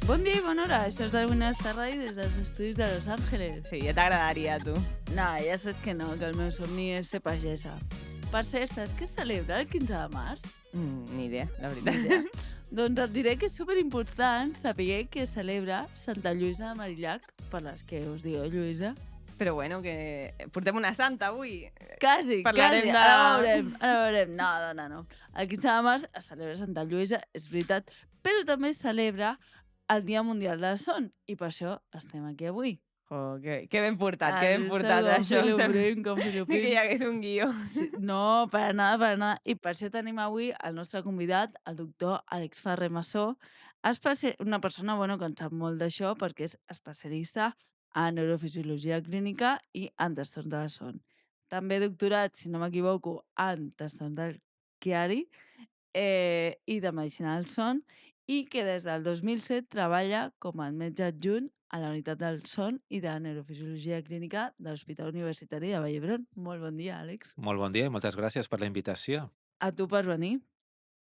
Bon dia i bona hora, això és Darwin Star Ràdio des dels estudis de Los Ángeles. Sí, ja t'agradaria, tu. No, ja saps que no, que el meu somni és ser pagesa. Per cert, saps què es celebra el 15 de març? Ni idea, la veritat. Doncs et diré que és superimportant saber que es celebra Santa Lluïsa de Marillac, per les que us dieu Lluïsa. Però bueno, que portem una santa avui. Quasi, Parlarem quasi. de- Ara veurem. No, dona, no. El 15 de març es celebra Santa Lluïsa, és veritat, però també es celebra el Dia Mundial del Son, i per això estem aquí avui. Oh, que ben portat, que ben portat, això. Com Ni que hi hagués un guió. Sí, no, para nada, para nada. I per això tenim avui el nostre convidat, el doctor Àlex Ferrer Massó, una persona que en sap molt d'això perquè és especialista en neurofisiologia clínica i en trastorns del son. També doctorat, si no m'equivoco, en trastorns del Chiari i de medicina del son, i que des del 2007 treballa com a metge adjunt a la unitat del son i de neurofisiologia clínica de l'Hospital Universitari de Vall d'Hebron. Molt bon dia, Àlex. Molt bon dia i moltes gràcies per la invitació. A tu per venir.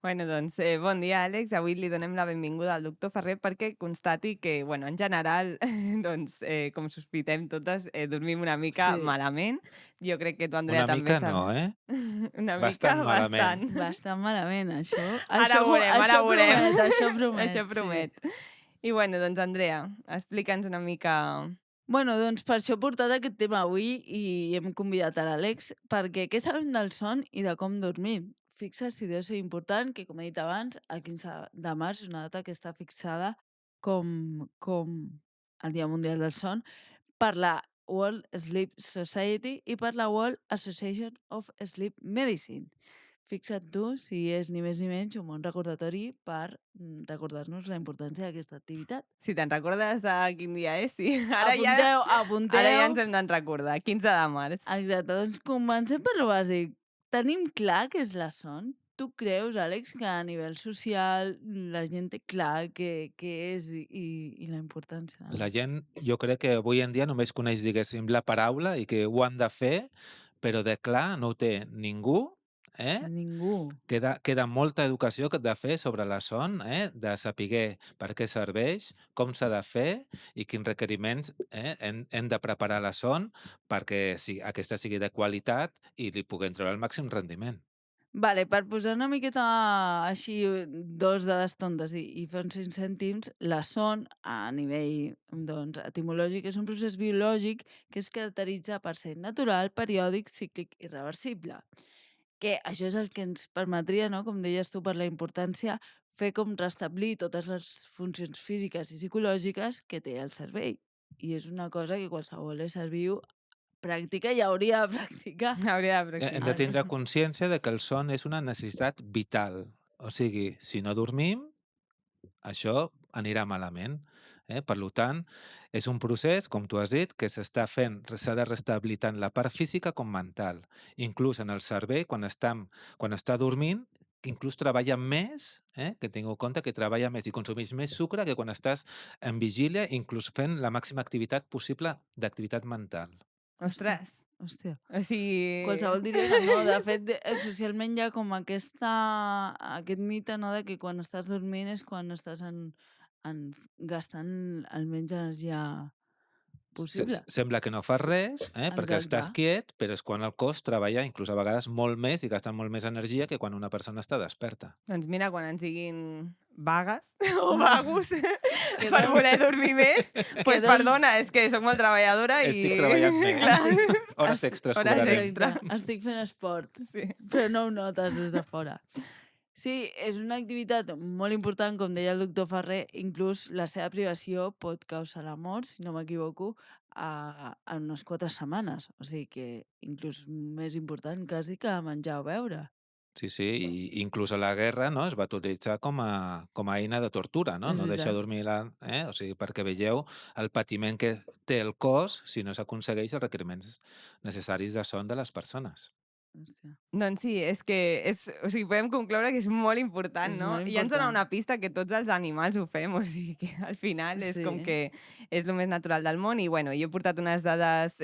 Bueno, doncs, bon dia, Àlex. Avui li donem la benvinguda al doctor Ferrer perquè constati que, bueno, en general, doncs, com sospitem totes, dormim una mica Sí. malament. Jo crec que tu, Andrea, Una també mica no, eh? Una Bastant mica, malament. bastant. Bastant malament, això. Ara ho veurem, ara ho veurem. Això promet. Això promet. I bueno, doncs, Andrea, explica'ns una mica... Bueno, doncs per això he portat aquest tema avui i hem convidat a l'Àlex perquè què sabem del son i de com dormir? Fixa't si deu ser important, que com he dit abans, el 15 de març és una data que està fixada com el Dia Mundial del Son per la World Sleep Society i per la World Association of Sleep Medicine. Fixa't tu si és ni més ni menys un bon recordatori per recordar-nos la importància d'aquesta activitat. Si te'n recordes de quin dia és, sí. Apunteu. Ara ja ens hem de recordar, 15 de març. Exacte, doncs comencem per lo bàsic. Tenim clar què és la son? Tu creus, Àlex, que a nivell social la gent té clar què és i la importància? La gent, jo crec que avui en dia només coneix, diguéssim, la paraula i que ho han de fer, però de clar no ho té ningú, Ningú. Queda molta educació que et de fer sobre la son, de saber per què serveix, com s'ha de fer i quins requeriments hem de preparar la son perquè aquesta sigui de qualitat i li puguem treure el màxim rendiment. Vale, per posar una miqueta així dos dades tontes i fer uns 5 cèntims, la son, a nivell etimològic, és un procés biològic que es caracteritza per ser natural, periòdic, cíclic i reversible. Que això és el que ens permetria, no? Com deies tu, per la importància, fer com restablir totes les funcions físiques i psicològiques que té el cervell. I és una cosa que qualsevol ésser viu practica i hauria de practicar. Hauria de Hem practicar. de tindre consciència de que el son és una necessitat vital. O sigui, si no dormim, això anirà malament. Per tant, és un procés, com tu has dit, que s'està de restablir tant la part física com mental. Inclús en el cervell, quan està dormint, que inclús treballa més, que tingueu en compte que treballa més i consumeix més sucre que quan estàs en vigília, inclús fent la màxima activitat possible d'activitat mental. Ostres, Hòstia. o sigui... Qualsevol diria que no. De fet, socialment hi ha com aquest mite, no?, de que quan estàs dormint és quan estàs gastant el menys energia possible. Sembla que no fas res, perquè Exacte. estàs quiet, però és quan el cos treballa inclús a vegades molt més i gasta molt més energia que quan una persona està desperta. Doncs mira, quan ens diguin vagues o vagos Que per no. voler dormir més, pues no. perdona, és que soc molt treballadora i... Estic treballant més. Clar. Hores extres Hores cobrarem. extra. Estic fent esport, Sí. però no ho notes des de fora. Sí, és una activitat molt important, com deia el doctor Ferrer, inclús la seva privació pot causar la mort, si no m'equivoco, en unes 4 setmanes. O sigui que inclús més important quasi que menjar o beure. Sí, i inclús a la guerra, no, es va utilitzar com a eina de tortura, no? És No deixar veritat. dormir o sigui, perquè veieu el patiment que té el cos si no s'aconsegueix els requeriments necessaris de son de les persones. Hòstia, Doncs sí, és que o sigui, podem concloure que és molt important, és no? molt I ja ens dona important. una pista que tots els animals ho fem, o sigui que al final és com Sí. que és el més natural del món. I bueno, jo he portat unes dades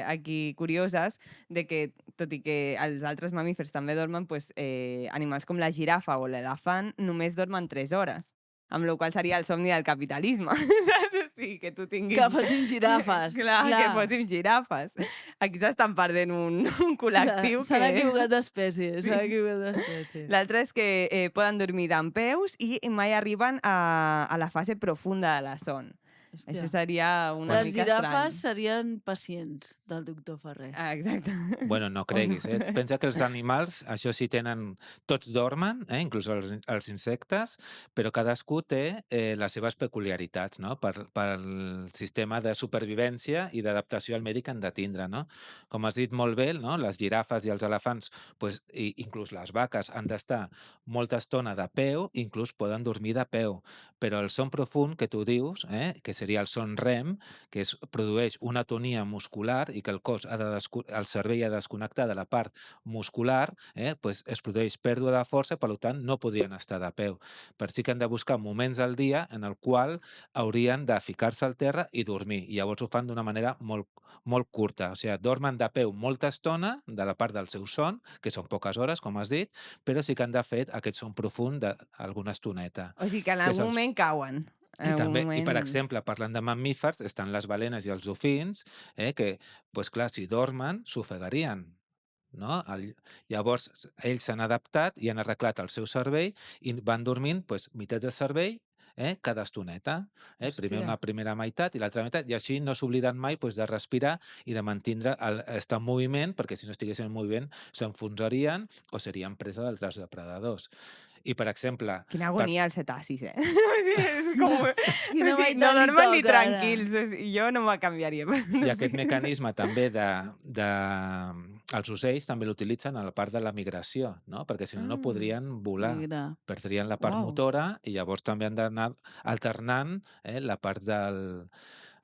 aquí curioses de que, tot i que els altres mamífers també dormen, pues, animals com la girafa o l'elefant només dormen 3 hores, amb la qual cosa seria el somni del capitalisme. Saps? O sigui, que tu Que tinguis... fossin girafes, Clar, que clar. fóssim girafes. Aquí s'estan perdent un col·lectiu S'han que... equivocat d'espècie, Sí. s'han equivocat d'espècie. L'altre és que poden dormir dempeus i mai arriben a la fase profunda de la son. Això Hòstia. seria una Les mica estrany. girafes serien pacients del doctor Ferrer. Ah, exacte. Bueno, no O no. creguis, eh? Pensa que els animals, això sí tenen... Tots dormen, inclús els insectes, però cadascú té les seves peculiaritats, no? Pel sistema de supervivència i d'adaptació al medi que han de tindre, no? Com has dit molt bé, no? Les girafes i els elefants, pues, i inclús les vaques, han d'estar molta estona de peu, inclús poden dormir de peu, però el son profund que tu dius, que seria el son REM, que produeix una atonia muscular i que el cos el cervell ha de desconnectar de la part muscular, pues es produeix pèrdua de força, per tant no podrien estar de peu. Per sí que han de buscar moments al dia en el qual haurien de ficar-se al terra i dormir, i llavors ho fan d'una manera molt curta, o sigui, dormen de peu molta estona de la part del seu son, que són poques hores, com has dit, però sí que han de fer aquest son profund d'alguna estoneta. O sigui que en Que algun se'ls moment cauen. En algun I per moment... exemple, parlant de mamífers, estan les balenes i els dofins, que, pues clar, si dormen, s'ofegarien, no? Llavors, ells s'han adaptat i han arreglat el seu cervell i van dormint, pues, meitat de cervell, cada estoneta. Primer Hòstia. una primera meitat i l'altra meitat, i així no s'obliden mai, pues, de respirar i de mantindre estar en moviment, perquè si no estiguessin en moviment s'enfonsarien o serien presa d'altres depredadors. I, per exemple, Quina per, agonia els cetacis, eh? O sigui, és com... O Quina sigui, no meitat li dormen ni toca, ara? tranquils. O sigui, jo no me canviaria per I aquest dormir. mecanisme també els ocells també l'utilitzen a la part de la migració, no? Perquè si no, no Ah, podrien volar, Mira. perdrien la part Uau. motora i llavors també han d'anar alternant la part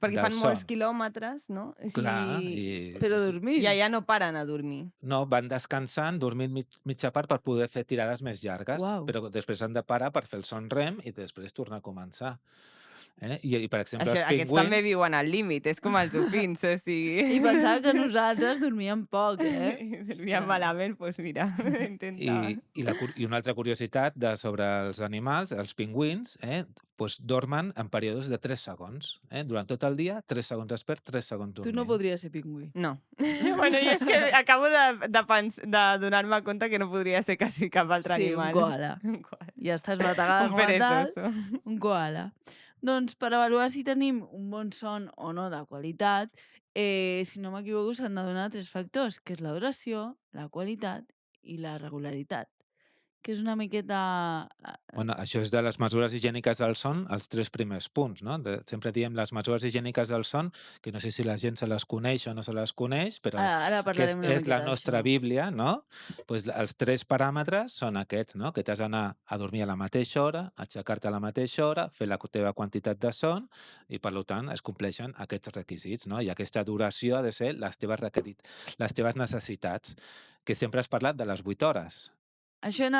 perquè del fan molts son. quilòmetres, no? O Clar, sigui, Però i dormint. allà no paren a dormir. no, van descansant, dormint mitja part per poder fer tirades més llargues, Uau. però després han de parar per fer el son REM i després tornar a començar. Per exemple, Això, els aquests també pingüins... viuen al límit, és com els ofins, o sigui... I pensava que nosaltres dormíem poc, eh? Dormien malament, doncs mira, intentaven. I una altra curiositat sobre els animals, els pingüins, pues dormen en períodes de 3 segons. Durant tot el dia, 3 segons despert, 3 segons Tu no dormint. podries ser pingüí. No. Bueno, jo és que acabo de donar-me compte que no podria ser quasi cap altre Sí, un animal. koala. Un koala. Ja estàs bategada Un com a tal, perezoso. un koala. Doncs per avaluar si tenim un bon son o no de qualitat, si no m'equivoco, s'han de donar 3 factors, que és la duració, la qualitat i la regularitat, que és una miqueta... Bueno, això és de les mesures higièniques del son, els 3 primers punts, no? Sempre diem les mesures higièniques del son, que no sé si la gent se les coneix o no se les coneix, però Ara que parlarem una és la miqueta nostra d'això. bíblia, no? Pues els 3 paràmetres són aquests, no? Que t'has d'anar a dormir a la mateixa hora, aixecar-te a la mateixa hora, fer la teva quantitat de son i, per tant, es compleixen aquests requisits, no? I aquesta duració ha de ser les teves necessitats, que sempre has parlat de les 8 hores. Això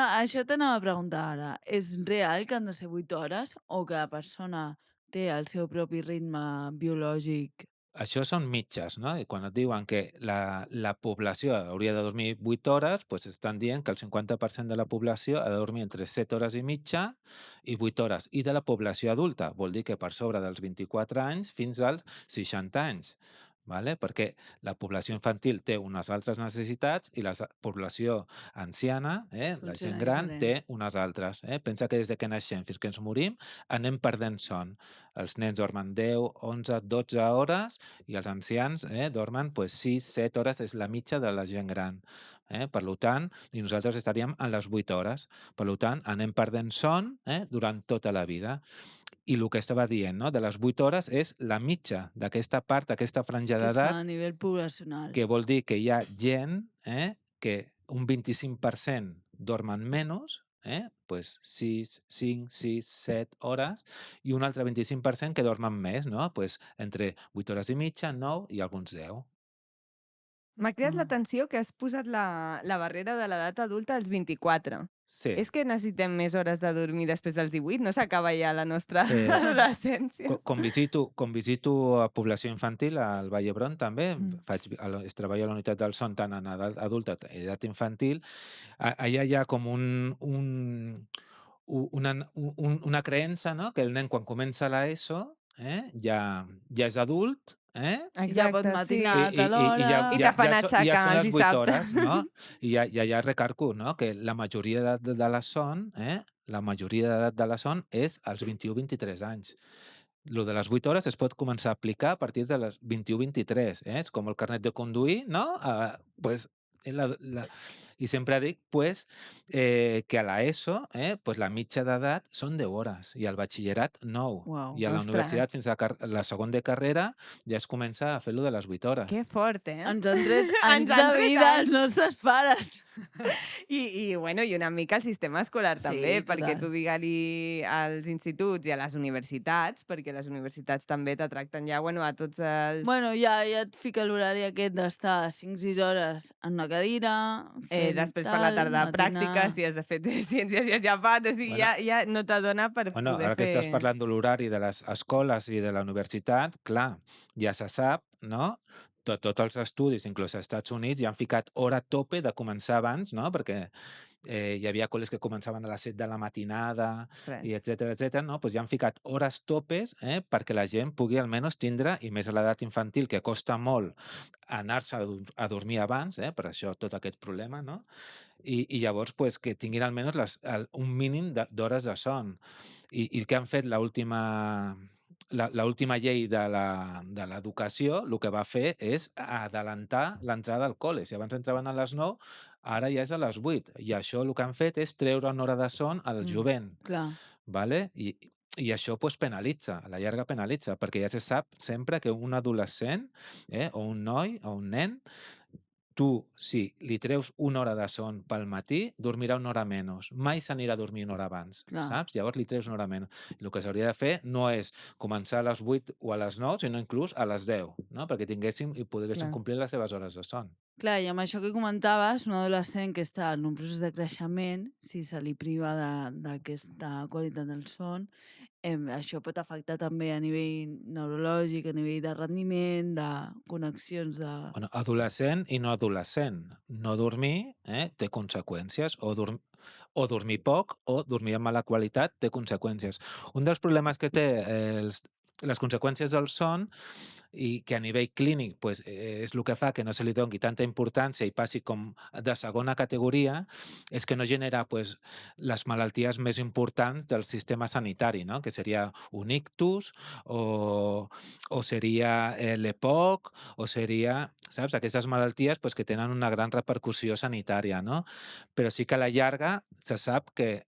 t'anava a preguntar ara. És real que han de ser 8 hores o cada persona té el seu propi ritme biològic? Això són mitges, no? I quan et diuen que la població hauria de dormir 8 hores, doncs estan dient que el 50% de la població ha de dormir entre 7 hores i mitja i 8 hores. I de la població adulta, vol dir que per sobre dels 24 anys fins als 60 anys. Vale? Perquè la població infantil té unes altres necessitats i la població anciana, la gent Funciona gran, diferent. té unes altres. Pensa que des de que naixem fins que ens morim anem perdent son. Els nens dormen 10, 11, 12 hores i els ancians dormen pues, 6, 7 hores, és la mitja de la gent gran. Per tant, i nosaltres estaríem a les 8 hores. Per tant, anem perdent son durant tota la vida. I el que estava dient, no? De les 8 hores és la mitja d'aquesta part, d'aquesta franja Que es fa d'edat, a nivell poblacional. que vol dir que hi ha gent que un 25% dormen menys, pues 6, 5, 6, 7 hores, i un altre 25% que dormen més, no? Pues entre 8 hores i mitja, 9 i alguns 10. M'ha cridat Ah. l'atenció que has posat la barrera de l'edat adulta als 24. Sí. És que necessitem més hores de dormir després dels 18? No s'acaba ja la nostra Eh, adolescència? Com visito a població infantil al Vall d'Hebron també, Mm. treballo a la unitat del son tant en edat adulta i edat infantil, allà hi ha com una creença, no?, que el nen quan comença l'ESO, ja és adult, I ja pot Exacte, sí. matinar a tal i hora. I te fan i ja aixecar són els les 8 dissabtes. hores, no? I allà recarco, no?, que la majoria de la son, la majoria d'edat de la son és als 21-23 anys. Lo de les 8 hores es pot començar a aplicar a partir de les 21-23, és com el carnet de conduir, no? Pues, i sempre dic, pues, que a l'ESO, pues la mitja d'edat són 10 hores i al batxillerat 9. Uau. I a la Ostres, universitat fins a la segon de carrera ja es comença a fer lo de les 8 hores. que fort, eh? Ens han tret Ens anys de han tret vida anys. els nostres pares. Bueno, i una mica el sistema escolar Sí, també, perquè total. tu digue-li als instituts i a les universitats, perquè les universitats també te tracten ja, bueno, a tots els... Bueno, ja et fica l'horari aquest d'estar 5-6 hores en una cadira, fent després per la tal, tarda pràctica, matinar... si has de fer ciències i has llevat, o sigui, Bueno, ja no t'adona per Bueno, poder ara que estàs fer... parlant de l'horari de les escoles i de la universitat, clar, ja se sap, no? Tots els estudis, inclús als Estats Units, ja han ficat hora tope de començar abans, no? Perquè hi havia col·les que començaven a les 7 de la matinada, i Ostres. etcètera, no? Pues ja han ficat hores topes, perquè la gent pugui almenys tindre, i més a l'edat infantil, que costa molt anar-se a dormir abans, per això tot aquest problema, no? I llavors pues, que tinguin almenys un mínim d'hores de son. I què han fet l'última llei de l'educació, el que va fer és adelantar l'entrada al col·le. Si abans entraven a les 9, ara ja és a les 8. I això el que han fet és treure una hora de son al jovent. Clar. Vale? I això pues, penalitza, a la llarga penalitza, perquè ja se sap sempre que un adolescent, o un noi o un nen, tu, si li treus una hora de son pel matí, dormirà una hora menys. Mai s'anirà a dormir una hora abans, Clar. saps? Llavors li treus una hora menys. El que s'hauria de fer no és començar a les 8 o a les 9, sinó inclús a les 10, no? Perquè tinguéssim i poguéssim Clar. complir les seves hores de son. Clar, i amb això que comentaves, un adolescent que està en un procés de creixement, si se li priva d'aquesta qualitat del son, això pot afectar també a nivell neurològic, a nivell de rendiment, de connexions de... Bueno, adolescent i no adolescent. No dormir té conseqüències, o dormir poc o dormir amb mala qualitat té conseqüències. Un dels problemes que té les conseqüències del son i que a nivell clínic pues, és el que fa que no se li doni tanta importància i passi com de segona categoria, és que no genera pues, les malalties més importants del sistema sanitari, no? Que seria un ictus o seria l'EPOC o seria, saps, aquestes malalties pues, que tenen una gran repercussió sanitària, no? Però sí que a la llarga se sap que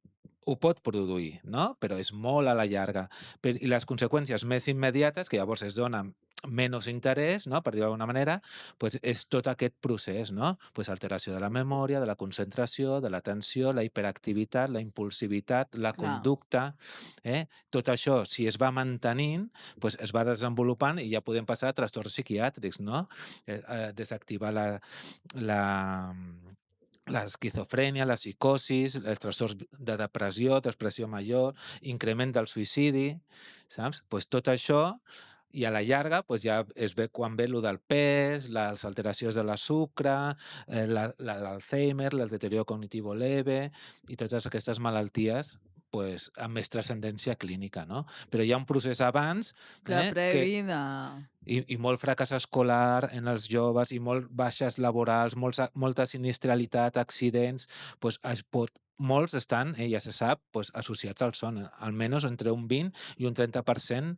ho pot produir, no? Però és molt a la llarga. I les conseqüències més immediates, que llavors es donen menys interès, no? Per dir-ho d'alguna manera, pues és tot aquest procés, no? Pues alteració de la memòria, de la concentració, de l'atenció, la hiperactivitat, la impulsivitat, la Clar. conducta. Tot això, si es va mantenint, pues es va desenvolupant i ja podem passar a trastorns psiquiàtrics, no? Desactivar l'esquizofrènia, la psicosis, els trastorns de depressió major, increment del suïcidi, saps? Pues tot això, i a la llarga pues ja es ve quan ve el del pes, les alteracions de la sucre, l'Alzheimer, el deterioro cognitivo leve i totes aquestes malalties pues, amb més transcendència clínica, no? Però hi ha un procés abans Clar, que previ de... i molt fracàs escolar en els joves i molt baixes laborals, molta sinistralitat, accidents, pues molts estan, ja se sap, pues, associats al son, almenys entre un 20 i un 30%,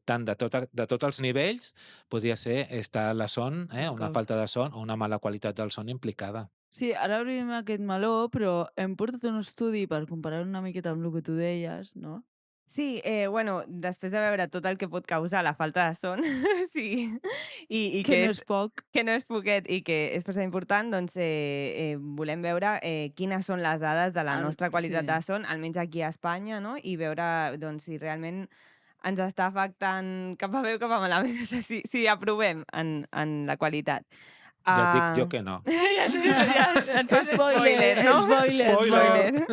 tant de tots els nivells, podria ser estar la son, una falta de son o una mala qualitat del son implicada. Sí, ara obrim aquest meló, però hem portat un estudi per comparar una miqueta amb el que tu deies, no? Sí, bueno, després de veure tot el que pot causar la falta de son, sí, i Que no és poc. que no és poquet i que és força important, doncs volem veure quines són les dades de la nostra qualitat de son, almenys aquí a Espanya, no? I veure doncs, si realment ens està afectant cap a bé o cap a malament, o sigui, si aprovem en la qualitat. Ja et dic jo Ah, que no. ja ens fas Spoiler, spoiler, no? Spoiler! Spoiler.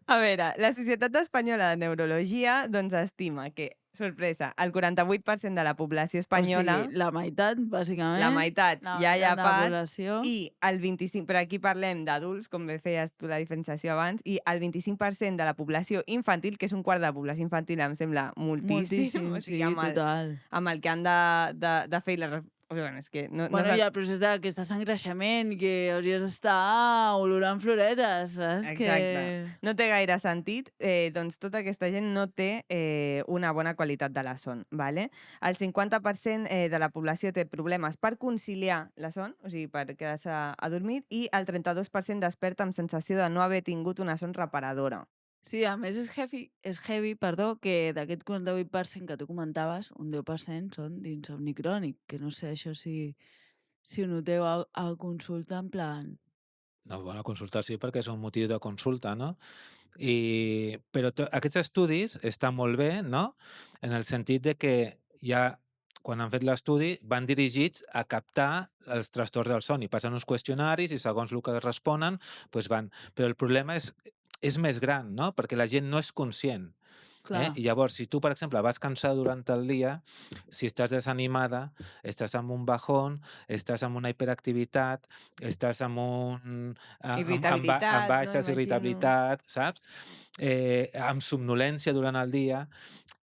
A veure, la Societat Espanyola de Neurologia doncs estima que, sorpresa, el 48% de la població O sigui, espanyola, la meitat, la bàsicament, meitat la ja hi ha meitat de la part, població. i el 25%, però aquí parlem d'adults, com bé feies tu la diferenciació abans, i el 25% de la població infantil, que és un quart de la població infantil, em sembla moltíssim, Moltíssim, o sigui, sí, total. amb el que han de fer, o sigui, bueno, és que no Bueno, s'han... i el procés d'aquest engreixament, que hauries d'estar olorant floretes, saps? Exacte. Que... No té gaire sentit, doncs tota aquesta gent no té una bona qualitat de la son. Vale? El 50% de la població té problemes per conciliar la son, o sigui, per quedar-se adormit, i el 32% desperta amb sensació de no haver tingut una son reparadora. Sí, a més és heavy, perdó, que d'aquest 48% que tu comentaves, un 10% són d'insomni crònic, que no sé això si ho noteu a consulta en plan... No, bueno, consultar sí, perquè és un motiu de consulta, no? Però aquests estudis estan molt bé, no? En el sentit de que ja, quan han fet l'estudi, van dirigits a captar els trastorns del son i passen uns qüestionaris i segons el que responen, doncs van. Però el problema és més gran, no? Perquè la gent no és conscient. Clar, I llavors, si tu, per exemple, vas cansada durant el dia, si estàs desanimada, estàs amb un bajón, estàs amb una hiperactivitat, estàs amb amb Irritabilitat, no? baixes, Imagino. irritabilitat, saps? Amb somnolència durant el dia.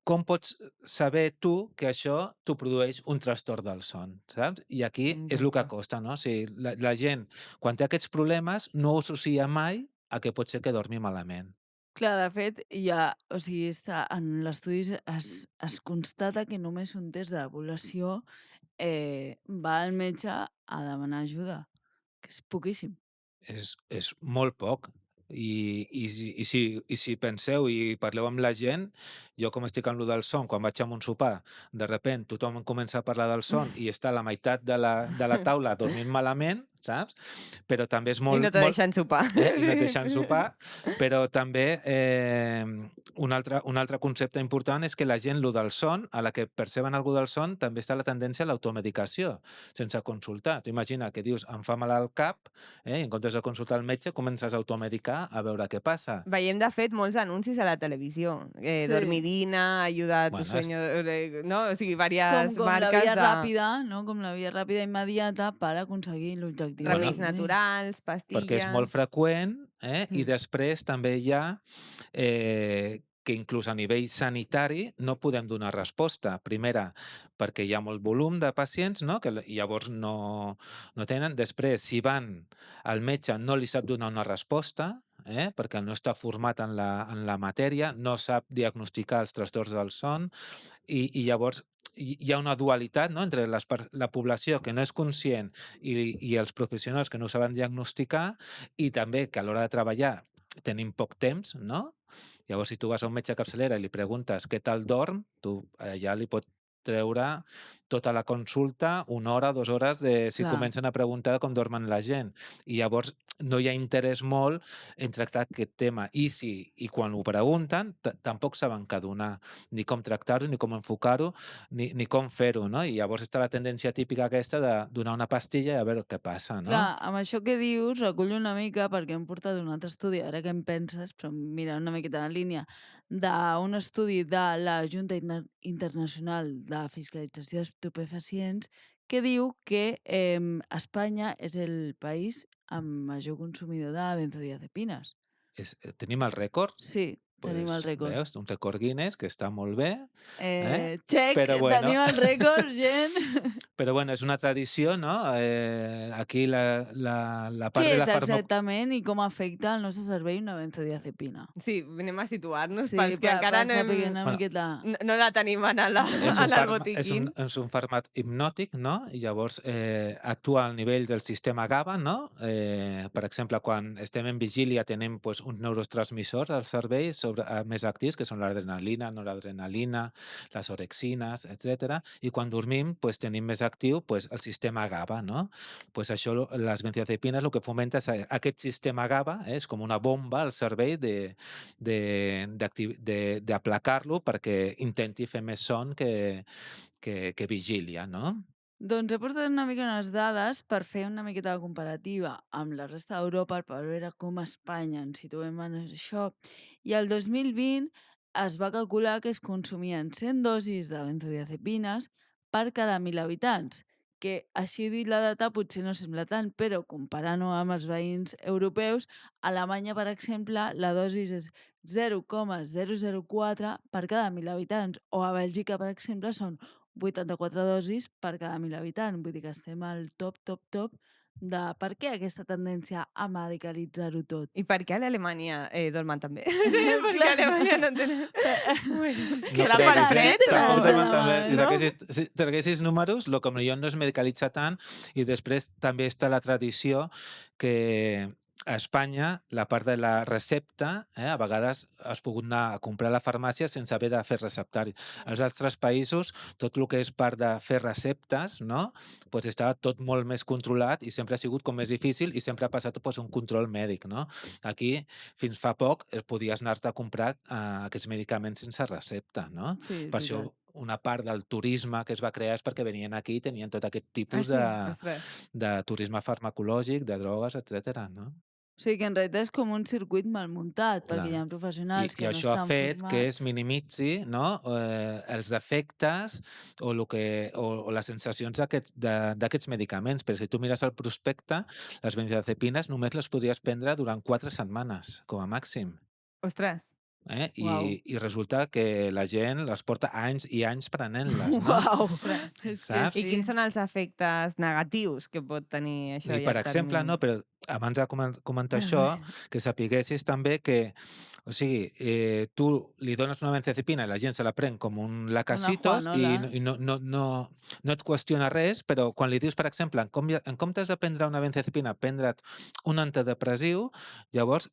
Com pots saber tu que això t'ho produeix un trastorn del son, saps? I aquí és el que Exacte. costa, no? O sigui, la gent, quan té aquests problemes, no ho associa mai a que pot ser que dormi malament. clar, de fet, hi ha, o sigui, en l'estudi es constata que només un terç de la població va al metge a demanar ajuda, que és poquíssim. És molt poc. I si penseu i parleu amb la gent, jo com estic amb lo del son, quan vaig a un sopar, de repent tothom comença a parlar del son i està la meitat de la taula dormint malament, saps? Però també és I molt no te molt deixen sopar. I no et deixen sopar, però també un altre concepte important és que la gent, lo del son, a la que perceben algú del son, també està la tendència a l'automedicació, sense consultar. Tu imagina que dius, em fa mal al cap, i en comptes de consultar el metge, comences a automedicar a veure què passa. Veiem, de fet, molts anuncis a la televisió. Sí, Dormidina, ayuda a tu Bueno, sueño, no? O sigui, com, diverses com la marques via de ràpida, no? Com la via ràpida immediata per aconseguir l'objectiu de bueno, remeis dormir. naturals, perquè és molt pastilles... freqüent, i Mm. després també hi ha que inclús a nivell sanitari no podem donar resposta. Primera, perquè hi ha molt volum de pacients, no? Que llavors no tenen. Després, si van al metge, no li sap donar una resposta, perquè no està format en la matèria, no sap diagnosticar els trastorns del son, i llavors hi ha una dualitat, no? Entre la població que no és conscient i els professionals que no ho saben diagnosticar, i també que a l'hora de treballar tenim poc temps, no? Llavors, si tu vas a un metge de capçalera i li preguntes què tal dorm, tu ja li pot treure tota la consulta, 1 hora, 2 hores, si Clar. comencen a preguntar com dormen la gent. I llavors no hi ha interès molt en tractar aquest tema. I quan ho pregunten, tampoc saben què donar, ni com tractar-ho, ni com enfocar-ho, ni com fer-ho, no? I llavors està la tendència típica aquesta de donar una pastilla i a veure què passa, no? Clar, amb això que dius recullo una mica perquè hem portat un altre estudi, ara que em penses, però mira, una miqueta en línia, d'un estudi de la Junta Internacional de Fiscalització d'Estupefacients que diu que Espanya és el país amb major consumidor de benzodiazepines. Tenim el rècord. Sí, tenim el Pues, rècord. veus, un rècord Guinness que està molt bé, Check, però bueno. tenim el rècord, gent. Però bueno, és una tradició, no? Aquí la part Què de és la exactament i com afecta al nostre cervell una benzodiazepina? Sí, anem a situar-nos Sí, pels que encara per no, saber una Bueno, miqueta... no la tenim en és un, en el farma, botiquín. és un fàrmac hipnòtic, no? I llavors actua al nivell del sistema GABA, no? Per exemple, quan estem en vigília tenim pues, uns neurotransmissors al cervell més actius, que són l'adrenalina, noradrenalina, les orexines, etc. I quan dormim pues, tenim més actiu pues, el sistema GABA, no? Pues això, les benzodiazepines el que fomenta és aquest sistema GABA, és com una bomba al cervell d'aplacar-lo perquè intenti fer més son que vigília, no? Doncs he portat una mica unes dades per fer una miqueta de comparativa amb la resta d'Europa per veure com a Espanya ens situem en això. I el 2020 es va calcular que es consumien 100 dosis de benzodiazepines per cada 1.000 habitants, que així dit la data potser no sembla tant, però comparant-ho amb els veïns europeus, a Alemanya, per exemple, la dosi és 0,004 per cada 1.000 habitants, o a Bèlgica, per exemple, són 84 dosis per cada 1.000 habitants. Vull dir que estem al top, top, top de per què aquesta tendència a medicalitzar-ho tot. I per què a l'Alemanya dormen també? Sí, perquè a Alemanya no tenen... Bueno, No queda creguis, per fred, tampoc no? deuen també. Si no? traguessis números, el que millor no es medicalitza tant, i després també està la tradició que a Espanya la part de la recepta, a vegades has pogut anar a comprar a la farmàcia sense haver de fer receptari. Als altres països, tot el que és part de fer receptes, no? Pues estava tot molt més controlat i sempre ha sigut com més difícil i sempre ha passat pues, un control mèdic, no? Aquí, fins fa poc, podies anar-te a comprar aquests medicaments sense recepta, no? Sí, és Per això veritat. una part del turisme que es va crear és perquè venien aquí i tenien tot aquest Ah, tipus sí? Ostres. de turisme farmacològic, de drogues, etc. no? O sigui que en realitat és com un circuit mal muntat, perquè Clar. hi ha professionals I que no això ha estan fet que es formats. minimitzi, no? Els efectes o, o les sensacions d'aquests medicaments. Però si tu mires el prospecte, les benzodiazepines només les podries prendre durant 4 setmanes, com a màxim. Ostres. Uau. I resulta que la gent les porta anys i anys prenent-les, no? Uau! Ostres. És que Saps? I sí. quins són els efectes negatius que pot tenir això I a per llarg exemple, termini? no, però abans de comentar això, que sapiguessis també que, o sigui, tu li dones una benzodiazepina i la gent se la pren com un Una lacasitos i Juanolas. no et qüestiona res, però quan li dius, per exemple, en comptes de prendre una benzodiazepina, prendre't un antidepressiu, llavors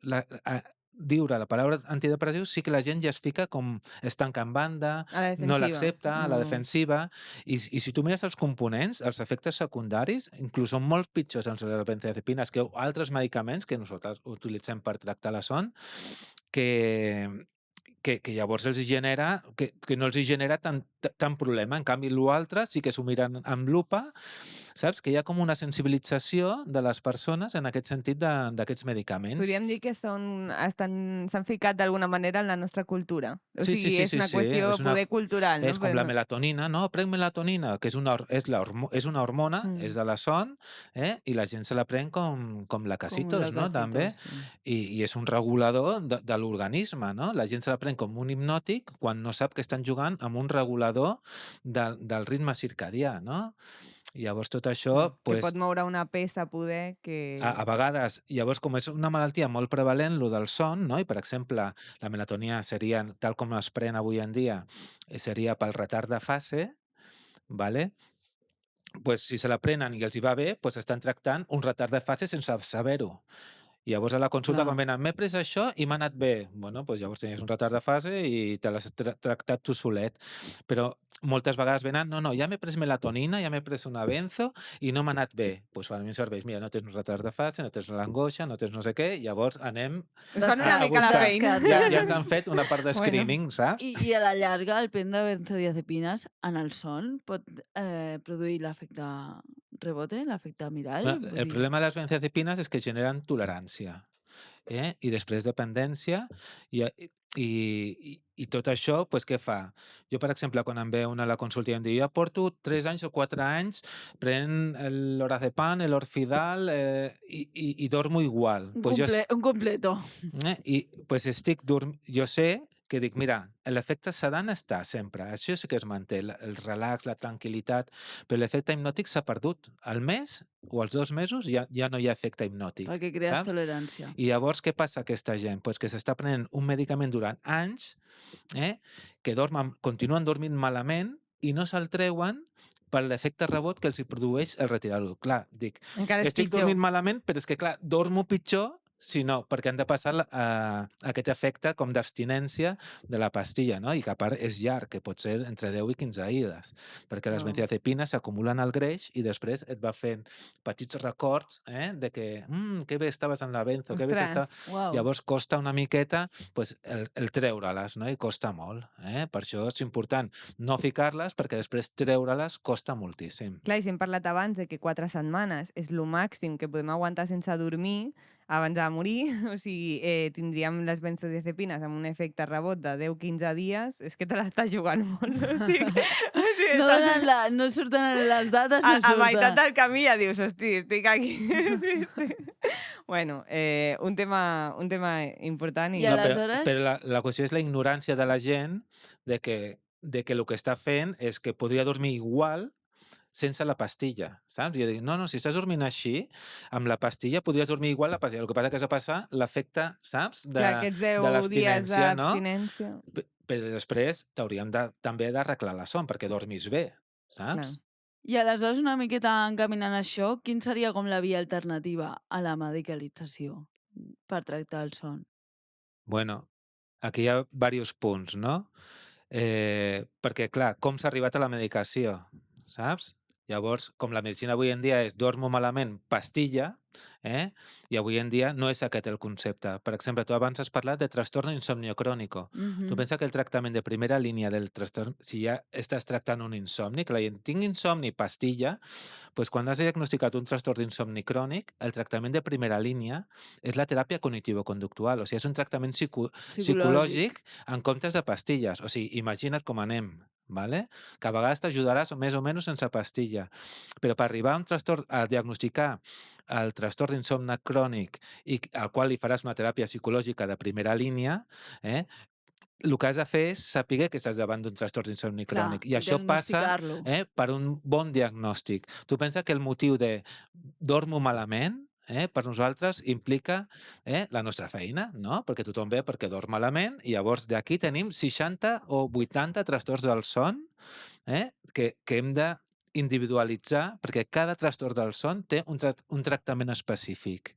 diure la paraula antidepressiu sí que la gent ja es fica com es tanca en banda, A la no defensiva. l'accepta, a la defensiva, i si tu mires els components, els efectes secundaris, inclús són molt pitjors en les benzodiazepines que altres medicaments que nosaltres utilitzem per tractar la son, que, que llavors els genera, que no els hi genera tant problema. En canvi, l'altre sí que s'ho miren amb lupa, saps? Que hi ha com una sensibilització de les persones en aquest sentit d'aquests medicaments. Podríem dir que s'han ficat d'alguna manera en la nostra cultura. O Sí, sigui, és una qüestió és una poder cultural, no? és com la melatonina, no? Prenc melatonina, que és una hormona, és de la son, i la gent se la pren com la Com un casitos, no? També. lacasitos, sí. I és un regulador de l'organisme, no? La gent se la pren com un hipnòtic quan no sap que estan jugant amb un regulador del ritme circadià, no? I llavors tot això, Que pues, pot moure una peça poder que... a vegades, llavors com és una malaltia molt prevalent, lo del son, no? I per exemple, la melatonina seria, tal com es pren avui en dia, seria pel retard de fase, ¿vale? Pues si se la prenen i els hi va bé, pues estan tractant un retard de fase sense saber-ho. I llavors a la consulta Clar. quan venen, m'he pres això i m'ha anat bé. Bueno, pues llavors tenies un retard de fase i te l'has tractat tu solet. Però moltes vegades venen, no, ja m'he pres melatonina, ja m'he pres una benzo i no m'ha anat bé. Pues per mi serveix, mira, no tens un retard de fase, no tens l'angoixa, no tens no sé què, llavors anem Us fan una a mica la buscar. feina. Ja ens han fet una part de screening, saps? I a la llarga, el prendre benzodiazepines en el son pot produir l'efecte rebote, l'efecte mirall? Clar, Vull el dir, problema de les benzodiazepines és que generen tolerància, i després dependència, i, i tot això, pues, què fa? Jo, per exemple, quan em ve una a la consulta i em diu, ja porto 3 anys o 4 anys prenent l'orazepam, l'orfidal, i dormo igual. Pues un completo. I pues jo sé que dic, mira, l'efecte sedant està sempre, això sí que es manté, el relax, la tranquil·litat, però l'efecte hipnòtic s'ha perdut. Al mes o als 2 mesos ja no hi ha efecte hipnòtic, Perquè crees saps? tolerància. I llavors què passa a aquesta gent? Pues que s'està prenent un medicament durant anys, que continuen dormint malament i no se'l treuen per l'efecte rebot que els hi produeix el retirar-ho. Clar, dic, Encara és estic pitjor. dormint malament, però és que, clar, dormo pitjor, sinó perquè han de passar aquest efecte com d'abstinència de la pastilla, no? I que a part és llarg, que pot ser entre 10 i 15 ides, perquè les Wow. benzodiazepines s'acumulen al greix i després et va fent petits records, de que, que bé estaves en la benzo, que bé s'està... Ostres! Wow. Llavors costa una miqueta pues, el treure-les, no? I costa molt. Per això és important no ficar-les, perquè després treure-les costa moltíssim. Clar, i si hem parlat abans de que 4 setmanes és lo màxim que podem aguantar sense dormir abans de morir, o sigui, tindríem les benzodiazepines amb un efecte rebot de 10-15 dies, és que te l'estàs jugant molt, o sigui No, estàs no surten les dates, a no meitat surten. del camí ja dius: "Hosti, estic aquí". Sí, sí. Bueno, un tema important I i No, aleshores? però la qüestió és la ignorància de la gent de que el que està fent és que podria dormir igual sense la pastilla, saps? I jo dic: "No, no, si estàs dormint així, amb la pastilla podries dormir igual la pastilla, el que passa que has de passar l'efecte, saps, clar, aquests de 10 dies l'abstinència, no? d'abstinència, Però després t'hauríem també d'arreglar la son perquè dormis bé, clar. saps?" I aleshores, una miqueta encaminant això, quin seria com la via alternativa a la medicalització per tractar el son? Bueno, aquí hi ha diversos punts, no? Perquè, clar, com s'ha arribat a la medicació, saps? Llavors, com la medicina avui en dia és dormo malament, pastilla, i avui en dia no és aquest el concepte. Per exemple, tu abans has parlat de trastorno insomnio crònico. Tu Mhm. pensa que el tractament de primera línia del trastorn, si ja estàs tractant un insomni, que la gent tinc insomni, pastilla, doncs quan has diagnosticat un trastorn d'insomni crònic, el tractament de primera línia és la teràpia cognitivo-conductual, o sigui, és un tractament Psicològic. psicològic en comptes de pastilles. O sigui, imagina't com anem, vale? Que a vegades t'ajudaràs més o menys sense pastilla. Però per arribar a un trastorn, a diagnosticar el trastorn d'insomni crònic i al qual li faràs una teràpia psicològica de primera línia, el que has de fer és saber que estàs davant d'un trastorn d'insomni Clar, crònic. I això passa diagnosticar-lo. per un bon diagnòstic. Tu pensa que el motiu de dormo malament, per nosaltres implica la nostra feina, no? Perquè tothom ve perquè dorm malament i llavors d'aquí tenim 60 o 80 trastorns del son que hem de individualitzar perquè cada trastorn del son té un tractament específic,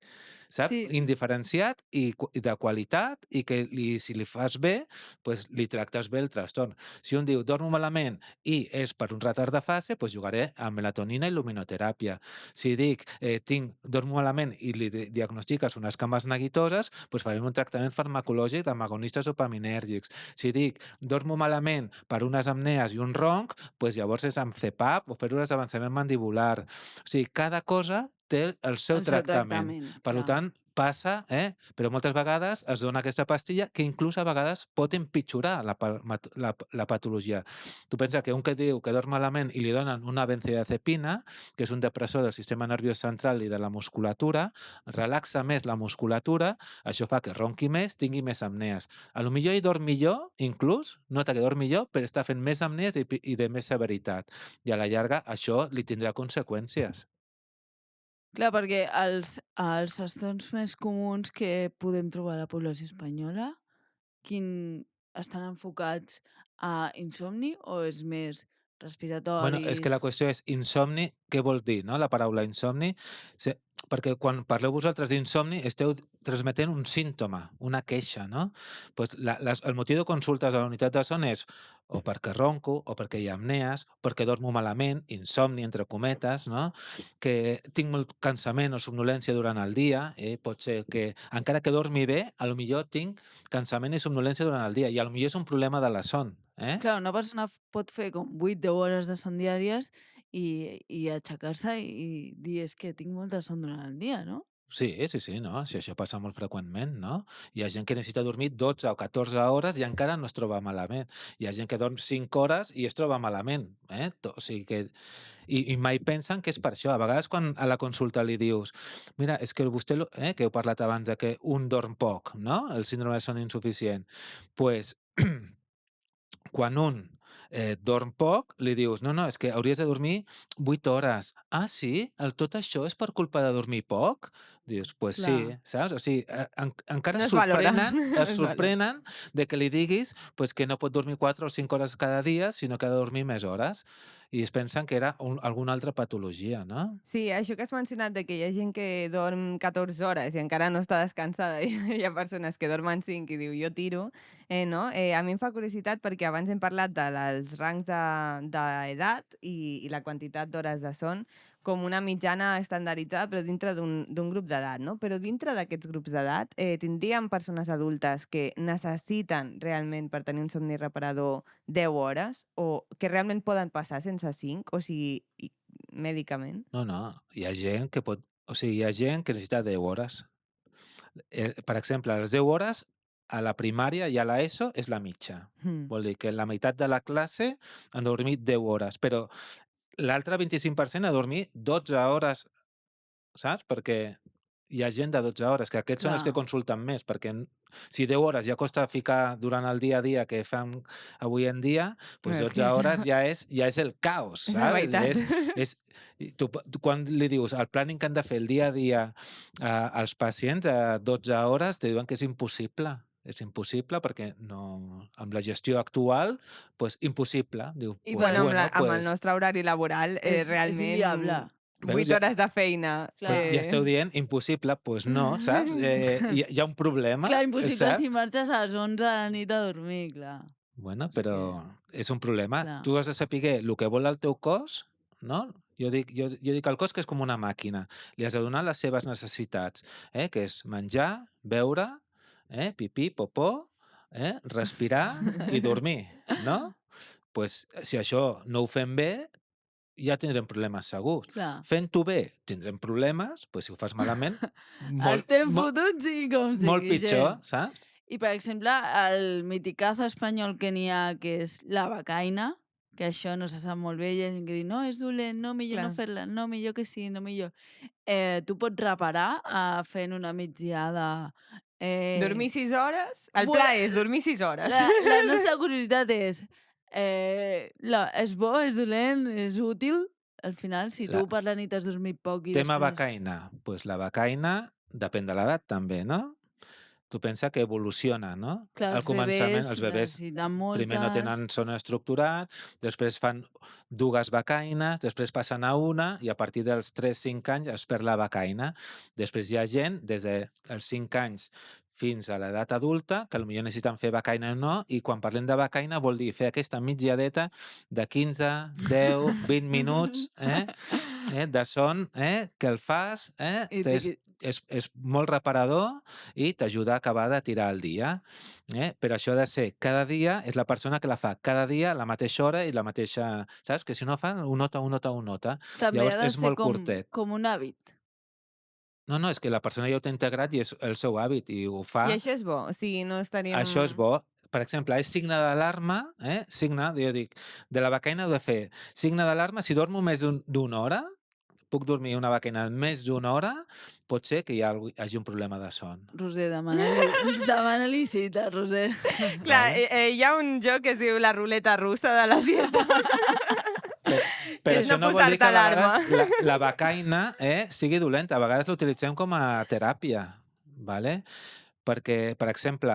saps? Sí, Indiferenciat i de qualitat i que si li fas bé, pues, li tractes bé el trastorn. Si un diu dormo malament i és per un retard de fase, pues, jugaré amb melatonina i luminoteràpia. Si dic dormo malament i li diagnostiques unes cames neguitoses, pues, farem un tractament farmacològic amb agonistes dopaminèrgics. Si dic dormo malament per unes apnees i un ronc, pues, llavors és amb CPAP o fer-ho d'avançament mandibular. O sigui, cada cosa té el seu el seu tractament. tractament, Per clar. tant, passa, però moltes vegades es dona aquesta pastilla que inclús a vegades pot empitjorar la patologia. Tu pensa que un que diu que dorm malament i li donen una benzodiazepina, que és un depressor del sistema nerviós central i de la musculatura, relaxa més la musculatura, això fa que ronqui més, tingui més apnees. A lo millor ell dorm millor, inclús, nota que dorm millor, però està fent més apnees i de més severitat. I a la llarga això li tindrà conseqüències. Clar, perquè els trastorns més comuns que podem trobar a la població espanyola, quin estan enfocats a insomni o és més Bueno, és que la respiratoris? qüestió és insomni, què vol dir, no, la paraula insomni? Se perquè quan parleu vosaltres d'insomni esteu transmetent un símptoma, una queixa, no? Pues el motiu de consultes a la unitat de son és o perquè ronco, o perquè hi ha apnees, perquè dormo malament, insomni, entre cometes, no? Que tinc molt cansament o somnolència durant el dia, pot ser que, encara que dormi bé, a lo millor tinc cansament i somnolència durant el dia, i a lo millor és un problema de la son, Clar, una persona pot fer com 8, 10 hores de son diàries i aixecar-se i dir: "És que tinc molta son durant el dia", no? Sí, sí, sí, no? Si això passa molt freqüentment, no? Hi ha gent que necessita dormir 12 o 14 hores i encara no es troba malament. Hi ha gent que dorm 5 hores i es troba malament, O sigui que... I mai pensen que és per això. A vegades quan a la consulta li dius mira, és que vostè, que heu parlat abans de que un dorm poc, no? El síndrome de son insuficient. Pues, quan un dorm poc, li dius, no, no, és que hauries de dormir 8 hores. Ah, sí? Tot això és per culpa de dormir poc? Dius, pues sí, Clar, saps? O sigui, encara No es valora. No es es valora. sorprenen de que li diguis pues, que no pot dormir 4 o 5 hores cada dia, sinó que ha de dormir més hores. I es pensen que era alguna altra patologia, no? Sí, això que has mencionat de que hi ha gent que dorm 14 hores i encara no està descansada i hi ha persones que dormen 5 i diu jo tiro, no? A mi em fa curiositat perquè abans hem parlat dels rangs d'edat i la quantitat d'hores de son com una mitjana estandarditzada però dintre d'un grup d'edat, no? Però dintre d'aquests grups d'edat tindríem persones adultes que necessiten realment per tenir un somni reparador 10 hores o que realment poden passar sense 5, o sigui, mèdicament? No, no, hi ha gent que pot... O sigui, hi ha gent que necessita 10 hores. Per exemple, les 10 hores a la primària i a l'ESO és la mitja. Mm. Vol dir que la meitat de la classe han dormit 10 hores, però l'altre 25% ha dormit 12 hores, saps? Perquè hi ha gent de 12 hores, que aquests són els que clar. consulten més, perquè si 10 hores ja costa ficar durant el dia a dia que fan avui en dia, doncs Bueno, és 12 que és hores ja és el caos, és la saps? meitat. I tu quan li dius el planning que han de fer el dia a dia als pacients a 12 hores, te diuen que és impossible. És impossible perquè no, amb la gestió actual, doncs impossible. Diu, I pues, per Bueno, bueno, amb el pues, nostre horari laboral, és inviable. realment veus, 8 hores de feina. pues Clar. ja esteu dient impossible, pues no, saps? Hi ha un problema, Clar, és impossible cert. si marxes a les 11 de la nit a dormir, clar. Bueno, És que, però és un problema. clar, Tu has de saber el que vol el teu cos, no? Jo dic el cos que és com una màquina. Li has de donar les seves necessitats, que és menjar, beure, pipí, popó, respirar i dormir, no? Pues, si això no ho fem bé, ja tindrem problemes segurs. clar. Fent-ho bé, tindrem problemes, pues, si ho fas malament, molt, Estem molt, fotuts sigui com molt sigui, pitjor, gent. saps? I, per exemple, el miticazo espanyol que n'hi ha, que és la becaina, que això no se sap molt bé, hi ha gent que diu, no, és dolent, no, millor no Clar. fer-la, no, millor que sí, no, millor. Tu pots reparar fent una migdiada. Dormir 6 hores? El Bueno, pla és dormir 6 hores. la nostra curiositat és, és bo, és dolent, és útil? Al final, si La, tu per la nit has dormit poc i tema després... becaina. Pues la becaina depèn de l'edat també, no? Tu pensa que evoluciona, no? Clar, Al els començament, bebès els bebès necessiten primer no moltes... tenen son estructurat, després fan dues becaines, després passen a una i a partir dels 3-5 anys es perd la becaina. Després hi ha gent des dels 5 anys fins a l'edat adulta que potser necessiten fer becaina o no, i quan parlem de becaina vol dir fer aquesta mitjadeta de 15, 10, 20 minuts de son que el fas, I és molt reparador i t'ajuda a acabar de tirar el dia. Però això ha de ser cada dia, és la persona que la fa cada dia a la mateixa hora i la mateixa... Saps? Que si no fan un nota, un nota, un nota. també ha Llavors de és ser molt com, curtet. com un hàbit. No, no, és que la persona ja ho té integrat i és el seu hàbit i ho fa. I això és bo, o sigui, no estaríem... Això és bo. Per exemple, és signe d'alarma, signe, jo dic, de la becaina heu de fer signe d'alarma, si dormo més d'una hora, puc dormir una becaina més d'una hora, pot ser que hi hagi un problema de son. Roser, demana-li cita, Roser. Clar, Vale? hi ha un joc que es diu la ruleta russa de la siesta. Però És això no no vol dir que a posar-te vegades la becaina sigui dolenta. A vegades l'utilitzem com a teràpia, ¿vale? Perquè, per exemple,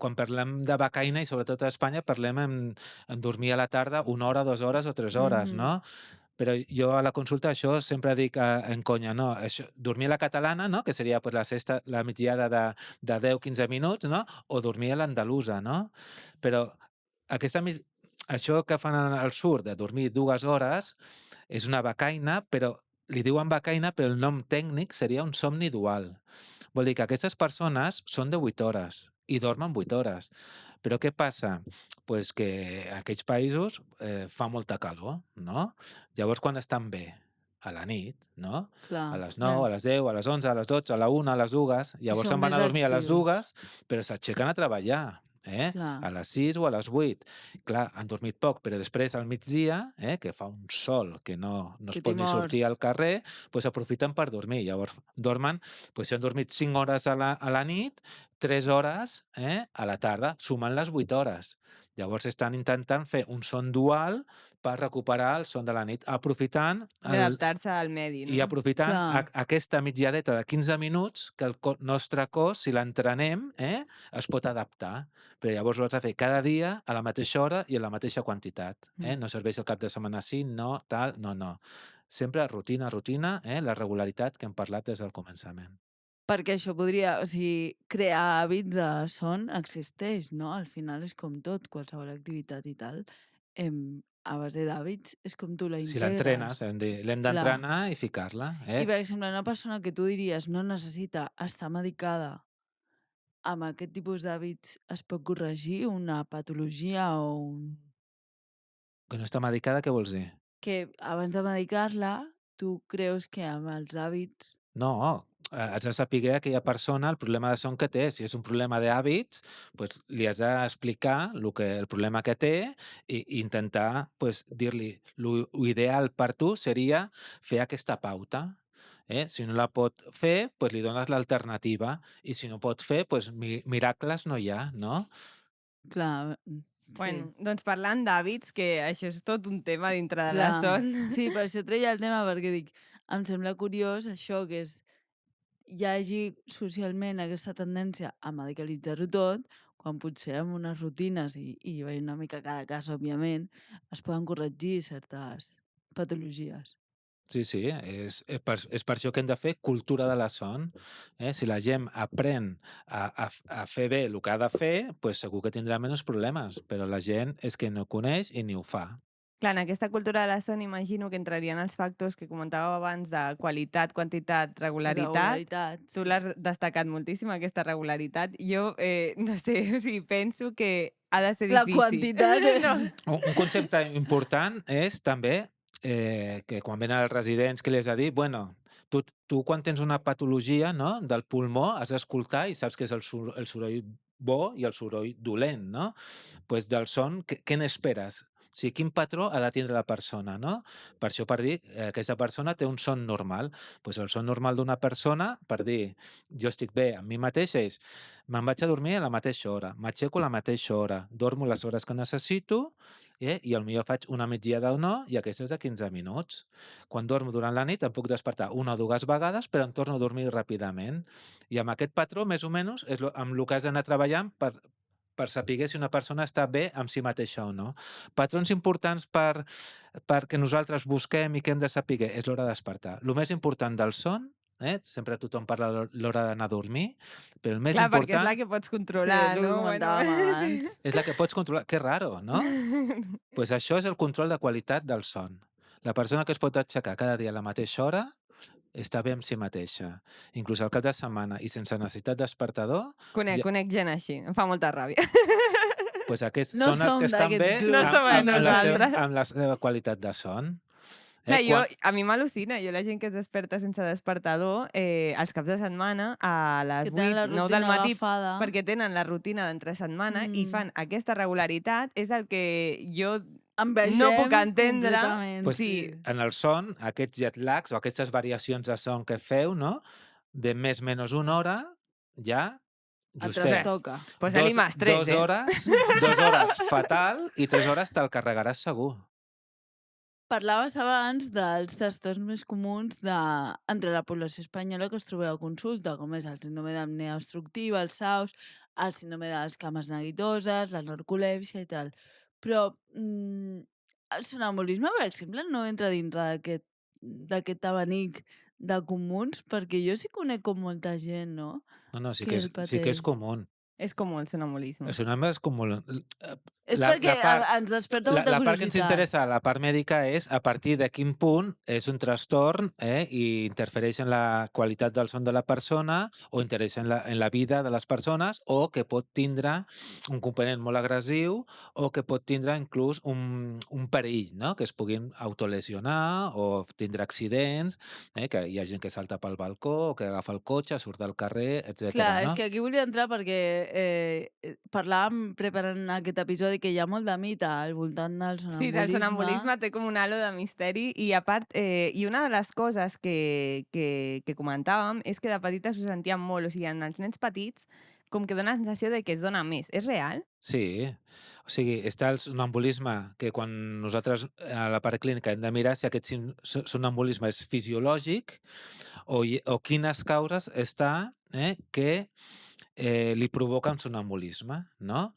quan parlem de becaina, i sobretot a Espanya, parlem en dormir a la tarda 1 hora, 2 hores o 3 hores, Mhm. no? Però jo a la consulta això sempre dic en conya, no? Això, dormir a la catalana, no? Que seria pues, la migdiada de 10-15 minuts, no? O dormir a l'andalusa, no? Però aquesta, això que fan al sud de dormir 2 hores és una becaina, però li diuen becaina, però el nom tècnic seria un somni dual. Vol dir que aquestes persones són de 8 hores i dormen 8 hores. Però què passa? Pues que en aquells països fa molta calor, no? Llavors, quan estan bé? A la nit, no? A Clar, les 9, a les 10, a les 11, a les 12, a la 1, a les 2. i Llavors són se'n van més a dormir a les actius. 2, però s'aixequen a treballar. Clar, A les 6 o a les 8. Clar, han dormit poc, però després al migdia, que fa un sol que no es que pot t'hi ni sortir mors. al carrer, pues aprofiten per dormir. Llavors dormen, pues si han dormit 5 hores a la nit, 3 hores a la tarda, sumant les 8 hores. Llavors estan intentant fer un son dual per recuperar el son de la nit, aprofitant D'adaptar-se al medi, i no? aprofitant Clar. aquesta mitjadeta de 15 minuts que el nostre cos, si l'entrenem, es pot adaptar. Però llavors ho has de fer cada dia, a la mateixa hora i a la mateixa quantitat. No serveix el cap de setmana sí, no, tal, no. Sempre rutina, la regularitat que hem parlat des del començament. Perquè això podria, o sigui, crear hàbits de son existeix, no? Al final és com tot, qualsevol activitat i tal, a base d'hàbits és com tu la Si l'entrenes, integres. l'hem Clar. d'entrenar i ficar-la. I, per exemple, una persona que tu diries no necessita estar medicada amb aquest tipus d'hàbits es pot corregir una patologia o un... Que no està medicada, què vols dir? Que abans de medicar-la, tu creus que amb els hàbits... No, has de saber aquella persona el problema de son que té. Si és un problema d'hàbits, pues, li has d'explicar el problema que té i intentar pues, dir-li lo ideal per tu seria fer aquesta pauta. Si no la pot fer, pues, li dones l'alternativa i si no pots fer, pues, miracles no hi ha, no? Clar, sí. Bueno, doncs parlant d'hàbits, que això és tot un tema dintre de la Clar. son. Sí, per això treia el tema, perquè dic, em sembla curiós això, que hi hagi socialment aquesta tendència a medicalitzar-ho tot, quan potser amb unes rutines i veient una mica cada cas, òbviament, es poden corregir certes patologies. Sí, és per això que hem de fer cultura de la son. Si la gent aprèn a fer bé el que ha de fer, pues segur que tindrà menys problemes, però la gent és que no coneix i ni ho fa. Clar, en aquesta cultura de la son imagino que entrarien els factors que comentàveu abans de qualitat, quantitat, regularitat. Regularitats. Tu l'has destacat moltíssim, aquesta regularitat. Jo, no sé, o sigui, penso que ha de ser La difícil. quantitat és... No. Un concepte important és també que quan venen els residents que li has de dir, bueno, tu quan tens una patologia, no, del pulmó has d'escoltar i saps que és el soroll bo i el soroll dolent, no? Pues del son, què n'esperes? O sigui, quin patró ha de tindre la persona, no? Per això, per dir que aquesta persona té un son normal. Pues el son normal d'una persona, per dir, jo estic bé amb mi mateix, és me'n vaig a dormir a la mateixa hora, m'aixeco a la mateixa hora, dormo les hores que necessito i potser faig una migdiada o no, i aquesta és de 15 minuts. Quan dormo durant la nit em puc despertar una o dues vegades, però em torno a dormir ràpidament. I amb aquest patró, més o menys, és amb el que has d'anar treballant per saber si una persona està bé amb si mateixa o no. Patrons importants perquè nosaltres busquem i que hem de saber és l'hora de despertar. El més important del son, sempre tothom parla de l'hora d'anar a dormir, però el més Clar, perquè és important la que pots controlar, el que no? comentàvem abans. és la que pots controlar. Que raro, no? Pues això és el control de qualitat del son. La persona que es pot aixecar cada dia a la mateixa hora està bé amb si mateixa. Inclús al cap de setmana i sense necessitat despertador, Conec gent així, em fa molta ràbia. pues aquests No són els som que estan d'aquest bé club. No som amb nosaltres. la seva qualitat de son. Clar, Quan- a mi m'al·lucina, la gent que es desperta sense despertador els caps de setmana a les Que tenen la 8, 9 del rutina matí, agafada. perquè tenen la rutina d'entre setmana i fan aquesta regularitat, és el que jo Envegem no puc entendre. completament, Pues, sí. en el son, aquests jet lags o aquestes variacions de son que feu, no? De més menys una hora, ja Et justets. trastoca. Posa-li más 3, 2 hores fatal i 3 hores te'l carregaràs segur. Parlaves abans dels trastorns més comuns entre la població espanyola que es trobeu a consulta, com és el síndrome d'apnea obstructiva, el SAUS, el síndrome de les cames neguitoses, la narcolèpsia i tal. Però el sonambulisme, per exemple, no entra dintre d'aquest abanic de comuns, perquè jo sí conec com molta gent, no?, No, que el sí que és pateix. comú. És comú el sonambulisme. El sonambulisme és comú. És perquè ens desperta molta La part que ens curiositat. interessa, la part mèdica, és a partir de quin punt és un trastorn i interfereix en la qualitat del son de la persona o intereix en la vida de les persones o que pot tindre un component molt agressiu o que pot tindre inclús un perill, no? Que es puguin autolesionar o tindre accidents, que hi ha gent que salta pel balcó o que agafa el cotxe, surt del carrer, etc. Clar, no? és que aquí volia entrar perquè parlàvem preparant aquest episodi que hi ha molt de mite al voltant del sonambulisme. Sí, del sonambulisme té com un halo de misteri i a part, i una de les coses que comentàvem és que de petites ho sentíem molt, o sigui, en els nens petits, com que dona la sensació de que es dona més. És real? Sí, o sigui, està el sonambulisme, que quan nosaltres a la part clínica hem de mirar si aquest sonambulisme és fisiològic o quines causes està que li provoquen sonambulisme, no?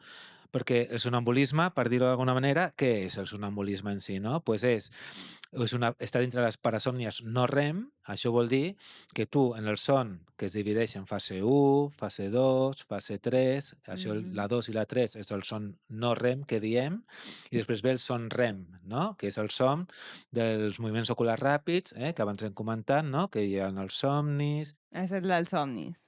Perquè el sonambulisme, per dir-ho d'alguna manera, què és el sonambulisme en si, no? Pues està dintre les parasòmnies no REM. Això vol dir que tu en el son, que es divideix en fase 1, fase 2, fase 3, això la 2 i la 3 és el son no REM que diem, i després ve el son REM, no? Que és el son dels moviments oculars ràpids, que abans hem comentat, no? Que hi ha els somnis, És el dels somnis.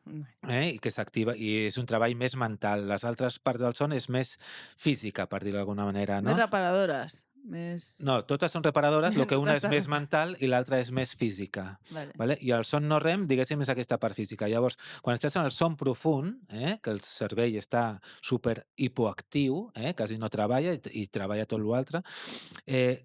i que s'activa, i és un treball més mental. Les altres parts del son és més física, per dir-ho d'alguna manera, Més no? reparadores. Més... No, totes són reparadores, el que una és Totes. més mental i l'altra és més física. Vale. Vale? I el son no REM, diguéssim, és aquesta part física. Llavors, quan estàs en el son profund, que el cervell està super hipoactiu, quasi no treballa i treballa tot l'altre,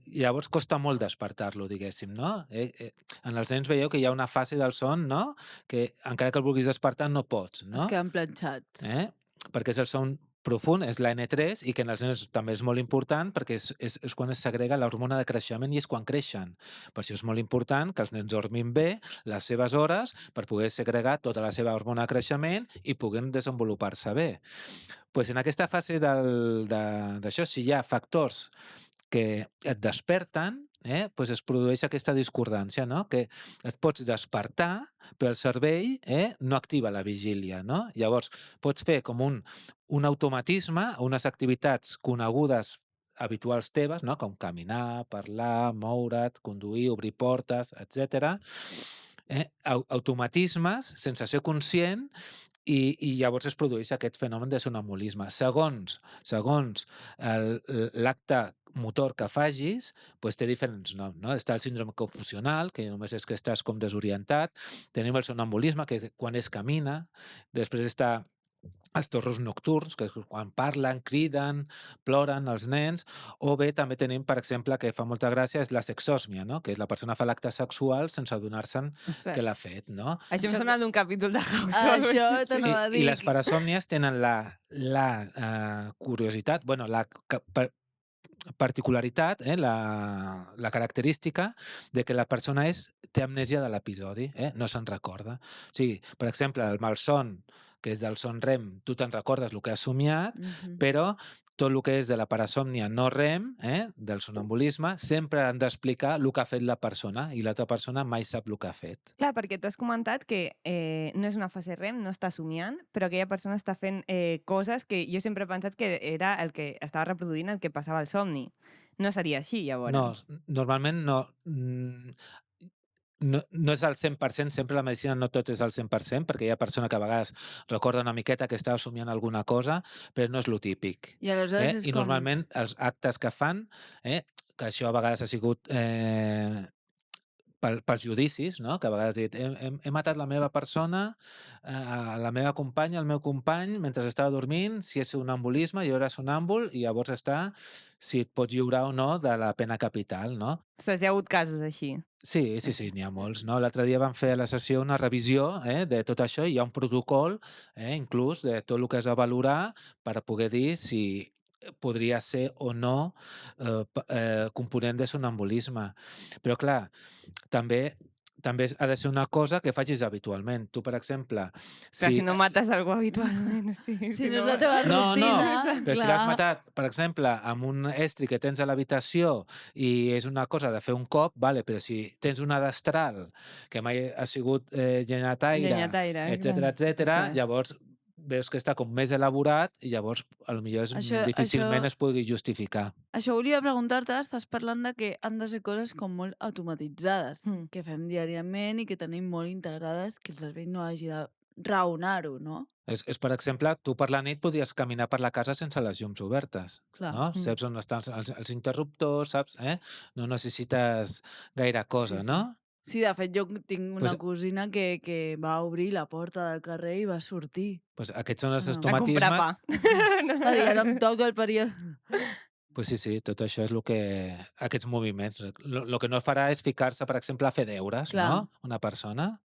llavors costa molt despertar-lo, diguéssim, no? En els nens veieu que hi ha una fase del son, no?, que encara que el vulguis despertar no pots, Es no? queden planxats. Perquè és el son profund, és la N3, i que en els nens també és molt important perquè és quan es segrega l'hormona de creixement i és quan creixen. Per això és molt important que els nens dormin bé les seves hores per poder segregar tota la seva hormona de creixement i puguin desenvolupar-se bé. Pues en aquesta fase d'això, si hi ha factors que et desperten, pues es produeix aquesta discordància, no? Que et pots despertar, però el cervell no activa la vigília, no? Llavors, pots fer com un automatisme, unes activitats conegudes habituals teves, no? Com caminar, parlar, moure't, conduir, obrir portes, etc. Automatismes sense ser conscient, i llavors es produeix aquest fenomen de sonambulisme. Segons l'acte motor que facis, doncs té diferents noms, no? Està el síndrome confusional, que només és que estàs com desorientat. Tenim el sonambulisme, que quan es camina. Després està els torros nocturns, que és quan parlen, criden, ploren els nens, o bé també tenim, per exemple, que fa molta gràcia, és la sexòsmia, no? Que és la persona fa l'acte sexual sense adonar-se'n que l'ha fet, no? Això em Això sona d'un capítol de House o alguna Això cosa així. t'anava a I dir. les parasòmnies tenen la curiositat, bueno, la particularitat, la característica de que la persona té amnèsia de l'episodi, no se'n recorda. O sigui, per exemple, el malson, que és del son REM, tu te'n recordes el que has somiat, però tot el que és de la parasòmnia no REM, del sonambulisme, sempre han d'explicar el que ha fet la persona i l'altra persona mai sap el que ha fet. Clar, perquè tu has comentat que no és una fase REM, no està somiant, però aquella persona està fent coses que jo sempre he pensat que era el que estava reproduint el que passava al somni. No seria així, No, llavors. normalment no. No és al 100%, sempre la medicina no tot és al 100%, perquè hi ha persona que a vegades recorda una miqueta que estava somiant alguna cosa, però no és lo típic. I aleshores és I com... normalment els actes que fan, que això a vegades ha sigut pels judicis, no? Que a vegades he matat la meva persona, la meva companya, el meu company, mentre estava dormint, si és sonambulisme, jo era sonàmbul, i llavors està si et pots lliurar o no de la pena capital, no? Ostres, hi ha hagut casos així. Sí, n'hi ha molts, no? L'altre dia vam fer a la sessió una revisió de tot això, i hi ha un protocol, inclús, de tot el que has de valorar per poder dir si podria ser o no component de sonambulisme. Però, clar, també ha de ser una cosa que facis habitualment. Tu, per exemple... Clar, si no mates algú habitualment, sí. Si no és la teva No, rutina, però si clar. l'has matat, per exemple, amb un estri que tens a l'habitació i és una cosa de fer un cop, vale, però si tens una destral que mai ha sigut llenyataire, Llenyataire, etc, clar. llavors veus que està com més elaborat i llavors potser difícilment es pugui justificar. Això volia preguntar-te, estàs parlant de que han de ser coses com molt automatitzades, que fem diàriament i que tenim molt integrades, que el cervell no hagi de raonar-ho, no? És, per exemple, tu per la nit podries caminar per la casa sense les llums obertes. Clar. No? Saps on estan els interruptors, saps? No necessites gaire cosa, Sí. no? Sí, de fet, jo tinc una Pues- cosina que va obrir la porta del carrer i va sortir. Pues aquests són els Sí. A comprar automatismes. pa. Va dir, ara em toca el període... Pues sí, tot això és el que... Aquests moviments. El que no farà és ficar-se, per exemple, a fer deures, Clar. no? Una persona.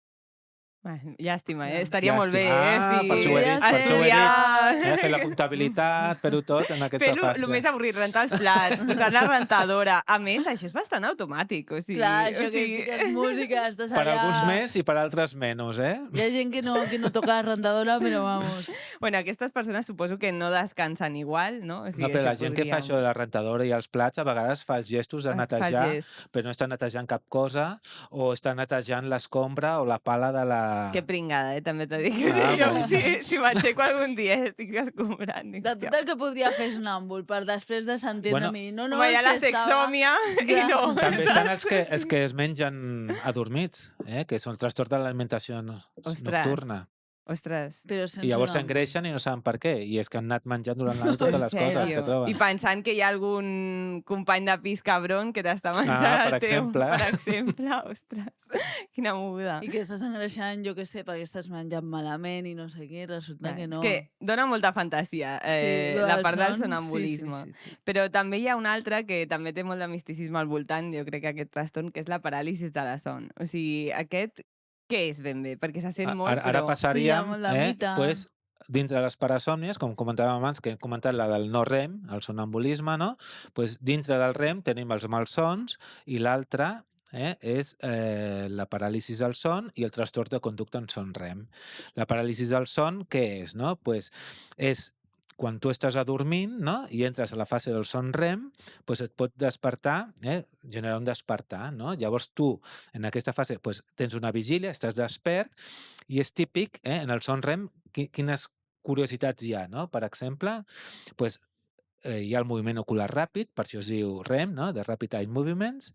Llàstima, estaria molt bé, Llàstima. Per això ho he dit, Podria per això ho he dit. estudiar... Fer la comptabilitat, fer-ho tot en aquesta Fer-ho fase. el més avorrit, rentar els plats, posar la rentadora. A més, això és bastant automàtic, o sigui... Clar, això que fiques música, estàs Per allà... alguns més i per altres menys, eh? Hi ha gent que no toca la rentadora, però vamos... Bueno, aquestes persones suposo que no descansen igual, no? O sigui, No, però la això gent que fa això de la rentadora i els plats a vegades fa els gestos de Fa el netejar, gest. però no està netejant cap cosa, o està netejant l'escombra o la pala de la... Que pringada, també t'ho dic. Ah, Jo, bueno. si m'aixeco algun dia i estic escombrant, dic, De tot el que podria fer Sonàmbul, per després de sentir-me Bueno, a mi. No, home, hi ha és la que estava- sexòmia i Clar. no. També estan els que es mengen adormits, que són el trastorn de l'alimentació nocturna. Ostres. Però sense I llavors nom. s'engreixen i no saben per què. I és que han anat menjant durant la nit totes En les coses que sèrio? troben. I pensant que hi ha algun company de pis cabron que t'està menjant per el teu. exemple. Per exemple, ostres, quina moguda. I que estàs engreixant, jo què sé, perquè estàs menjant malament i no sé què, resulta que no. És que dona molta fantasia, lo la del part del son, sonambulisme. sí. Però també hi ha una altra que també té molt de misticisme al voltant, jo crec que aquest trastorn, que és la paràlisi de la son. O sigui, aquest, què és ben bé? Perquè se sent molt, Ara però... passaríem, molt de mite. pues, dintre de les parasòmnies, com comentàvem abans, que hem comentat la del no REM, el sonambulisme, no? Pues, dintre del REM tenim els malsons i l'altre és la paràlisi del son i el trastorn de conducta en son REM. La paràlisi del son, què és? No? Pues, és quan tu estàs adormint, no? I entres a la fase del son REM, pues et pot despertar, generar un despertar, no? Llavors tu, en aquesta fase, pues, tens una vigília, estàs despert, i és típic, en el son REM, quines curiositats hi ha, no? Per exemple, pues, hi ha el moviment ocular ràpid, per això es diu REM, no? De Rapid Eye Movements.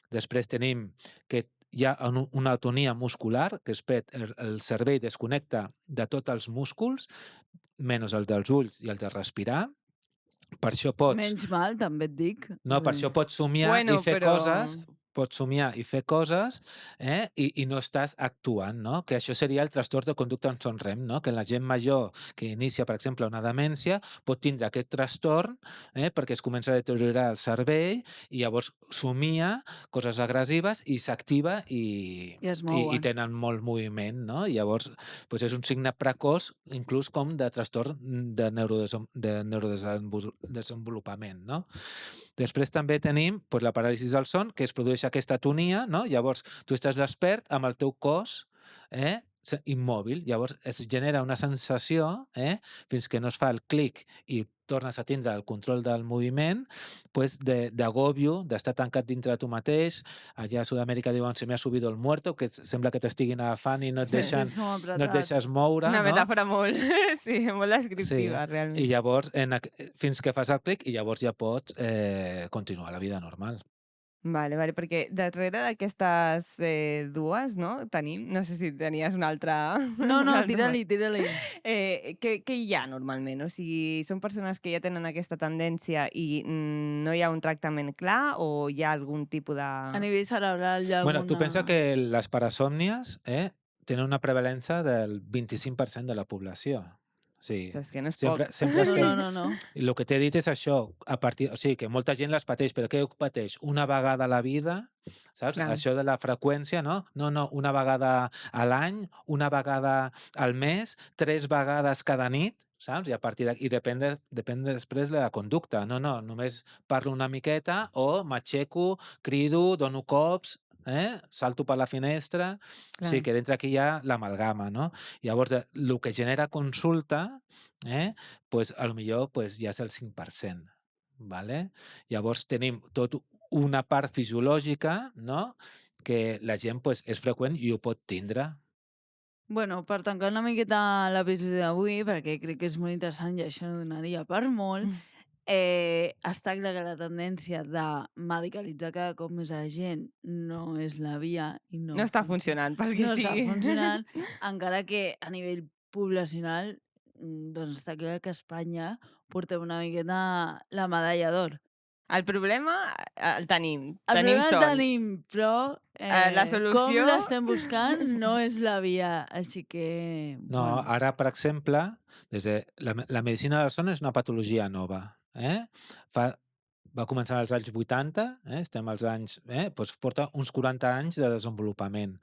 Després tenim que hi ha una atonia muscular, que el cervell desconnecta de tots els músculs, menys el dels ulls i el de respirar. Per això pots... Menys mal, també et dic. No, per això pots somiar Bueno, i fer però- coses, pots somiar i fer coses, i no estàs actuant, no? Que això seria el trastorn de conducta en son REM, no? Que la gent major que inicia, per exemple, una demència pot tindre aquest trastorn, perquè es comença a deteriorar el cervell i llavors somia coses agressives i s'activa I es i mouen. tenen molt moviment, no? I llavors pues és un signe precoç, inclús com de trastorn de neurodesenvolupament, no? Després també tenim pues, la paràlisi del son, que es produeix aquesta atonia, no? Llavors tu estàs despert amb el teu cos immòbil, llavors es genera una sensació fins que no es fa el clic i tornes a tindre el control del moviment, pues d'agòbio, d'estar tancat dintre de tu mateix. Allà a Sud-amèrica diuen se me ha subido el muerto, que sembla que t'estiguin agafant i no et deixen, És com apretat. no et deixes moure. Una no? metàfora molt, sí, molt descriptiva, realment. I llavors, fins que fas el clic, i llavors ja pots continuar la vida normal. Vale, perquè darrere d'aquestes dues, no, tenim, no sé si tenies una altra... No, una altra tira-li. Què hi ha normalment? O sigui, són persones que ja tenen aquesta tendència i no hi ha un tractament clar o hi ha algun tipus de... A nivell cerebral hi ha Bueno, tu alguna... pensa que les parasòmnies tenen una prevalença del 25% de la població. Sí. És que no és sempre, poc. sempre estem... No. El que t'he dit és això, o sigui, que molta gent les pateix, però què ho pateix? Una vegada a la vida, saps? Clar. Això de la freqüència, no? No, una vegada a l'any, una vegada al mes, 3 vegades cada nit, saps? I a partir d'aquí, depèn després de la conducta. No, només parlo una miqueta o m'aixeco, crido, dono cops, salto per la finestra, o sigui que dintre aquí hi ha l'amalgama, no? Llavors, el que genera consulta, pues, potser pues, ja és el 5%, ¿vale? Llavors tenim tot una part fisiològica, no? Que la gent pues, és freqüent i ho pot tindre. Bueno, per tancar una miqueta l'episodi d'avui, perquè crec que és molt interessant i això no donaria per molt, està clar que la tendència de medicalitzar cada cop més a la gent no és la via i No està funcionant, perquè no sí. està funcionant, encara que a nivell poblacional doncs està clar que a Espanya portem una miqueta la medalla d'or. El problema el tenim. El Tenim problema sol. el tenim, però La solució- com l'estem buscant no és la via, així que... No, bueno. ara, per exemple, la medicina del son és una patologia nova. Va començar als anys 80, estem als anys... doncs porta uns 40 anys de desenvolupament.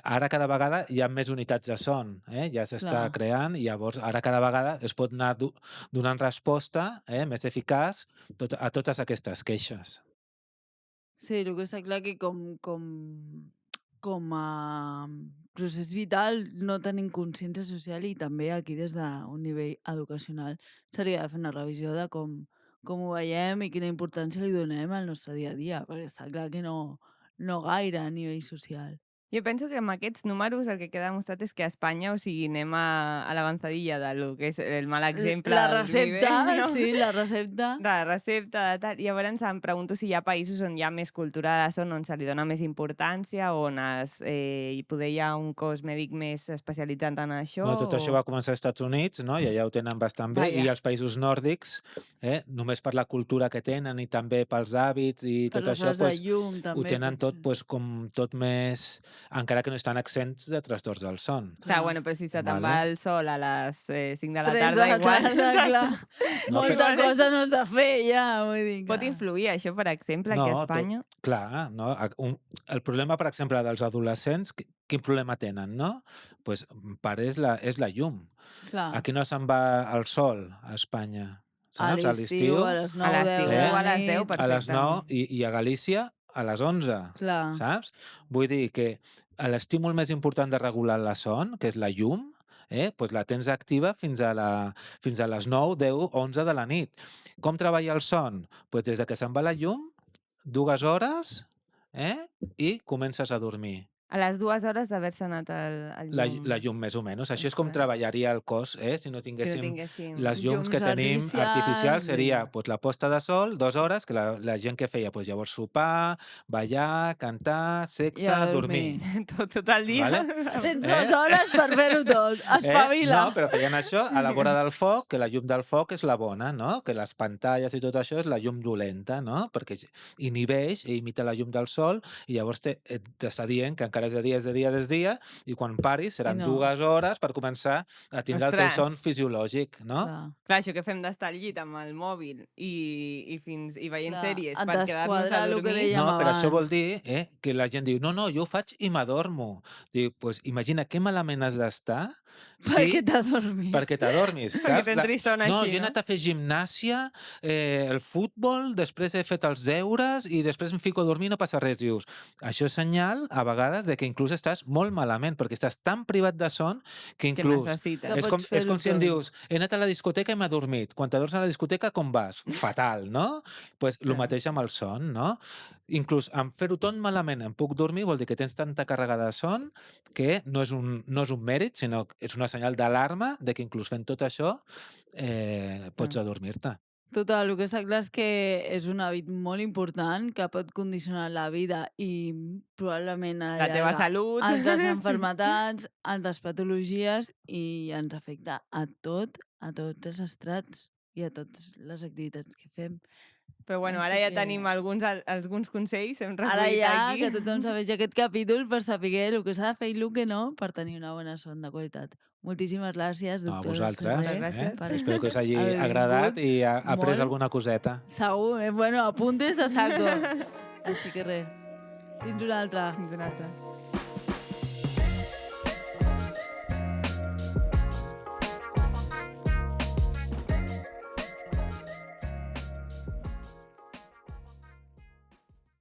Ara cada vegada hi ha més unitats de son, ja s'està Clar. creant i llavors ara cada vegada es pot anar donant resposta més eficaç a totes aquestes queixes. Sí, el que està clar que com a procés vital no tenim consciència social i també aquí des d'un nivell educacional s'hauria de fer una revisió de com ho veiem i quina importància li donem al nostre dia a dia, perquè està clar que no gaire a nivell social. Jo penso que amb aquests números el que queda demostrat és que a Espanya, o sigui, anem a l'avançadilla de lo que és el mal exemple La d'alt recepta, nivell, no? sí, la recepta. De la recepta, de tal. Llavors em pregunto si hi ha països on hi ha més cultura de la son, on se li dona més importància, on poder hi ha un cos mèdic més especialitzat en això. Bueno, tot això va començar als Estats Units, no? I allà ho tenen bastant bé. I Vaja. als països nòrdics, només per la cultura que tenen i també pels hàbits i Per tot les això, hores de pues, llum, ho també, tenen tot, potser. pues, com tot més... Encara que no estan exempts de trastorns del son. Clar, Clar. bueno, però si se te'n Vale. va el sol a les 5 de la 3 tarda, de la igual... tarda, clar. No, Molta però- cosa no has de fer, ja, vull dir que... Pot influir això, per exemple, aquí a Espanya? Clar, no? El problema, per exemple, dels adolescents, quin problema tenen, no? Pues, part és la llum. Clar. Aquí no se'n va el sol, a Espanya, A saps? A l'estiu, l'estiu, a les A 9, 10 l'estiu, de la a les 10, nit. a les 9 perfectament. i a Galícia a les 11, Clar. saps? Vull dir que l'estímul més important de regular la son, que és la llum, pues la tens activa fins a les 9, 10, 11 de la nit. Com treballa el son? Pues des de que se'n va la llum, 2 hores, i comences a dormir. A les 2 hores d'haver-se anat el llum. La llum, més o menys. Això és com Ostres. treballaria el cos, si no Si no tinguéssim tinguéssim... les llums que Llums tenim artificials. artificials, Seria sí. pues, la posta de sol, 2 hores, que la gent que feia pues, llavors sopar, ballar, cantar, sexe, I a dormir. dormir. Tot el dia. Vale? Tens 2 hores per fer-ho tot. Espavila. No, però feien això a la vora del foc, que la llum del foc és la bona, no? Que les pantalles i tot això és la llum dolenta, no? Perquè inhibeix i imita la llum del sol i llavors t'està dient que encara és de dia, és dia, i quan paris seran no. 2 hores per començar a tindre el teu Ostres. son fisiològic, no? Clar. Clar, això que fem d'estar al llit amb el mòbil i veient Clar, sèries et per quedar-nos a desquadra el que dormir... dèiem No, però això vol abans. dir que la gent diu, no, jo ho faig i m'adormo. Diu, pues imagina que malament has d'estar Perquè t'adormis. perquè t'adormis, Perquè saps? t'entri son No, així, jo he no? anat a fer gimnàsia, el futbol, després he fet els deures i després em fico a dormir i no passa res. Dius, això és senyal, a vegades, de que inclús estàs molt malament, perquè estàs tan privat de son que Que inclús... necessites. Que És pots és com fer-ho si em tot. dius, he anat a la discoteca i m'he adormit. Quan t'adorms a la discoteca, com vas? Fatal, no? Pues el Clar. mateix amb el son, no? Inclús amb fer-ho tot malament em puc dormir vol dir que tens tanta càrrega de son que no és un mèrit, sinó que és una senyal d'alarma de que inclús fent tot això pots adormir-te. Total, el que està clar és que és un hàbit molt important que pot condicionar la vida i probablement a La teva llarga salut. altres malalties, altres patologies i ens afecta a tots els estrats i a totes les activitats que fem. Però bueno, Així ara ja que- tenim alguns consells, hem Ara recollit ja aquí. que tothom sabeix aquest capítol per saber el que s'ha de fer i el que no per tenir una bona son de qualitat. Moltíssimes gràcies, No, a doctor. vosaltres. Moltes gràcies. Espero que us hagi haver agradat vingut. i ha après Molt. alguna coseta. Segur, bueno, apuntes a saco. Així que res, fins una altra. Fins una altra.